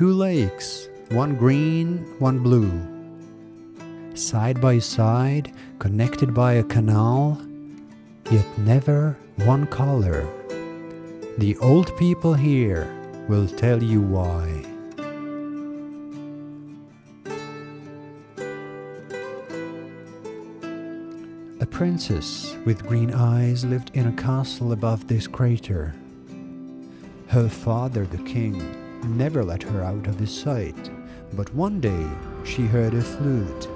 two lakes, one green, one blue. Side by side, connected by a canal, yet never one color. The old people here will tell you why. A princess with green eyes lived in a castle above this crater. Her father, the king, never let her out of his sight, but one day she heard a flute.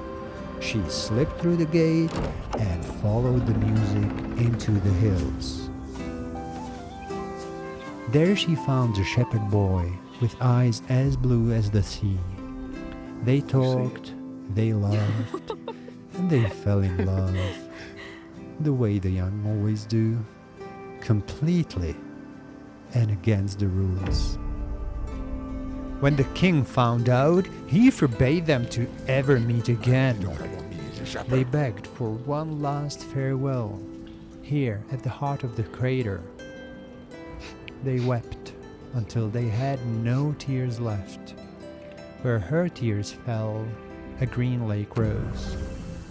She slipped through the gate and followed the music into the hills. There she found a shepherd boy with eyes as blue as the sea. They talked, they laughed, and they fell in love, the way the young always do, completely and against the rules. When the king found out, he forbade them to ever meet again. They begged for one last farewell, here at the heart of the crater. They wept until they had no tears left. Where her tears fell, a green lake rose.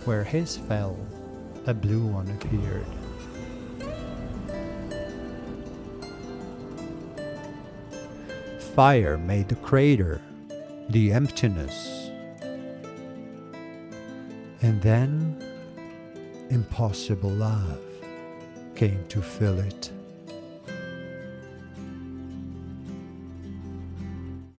Where his fell, a blue one appeared. Fire made the crater, the emptiness. And then, impossible love came to fill it.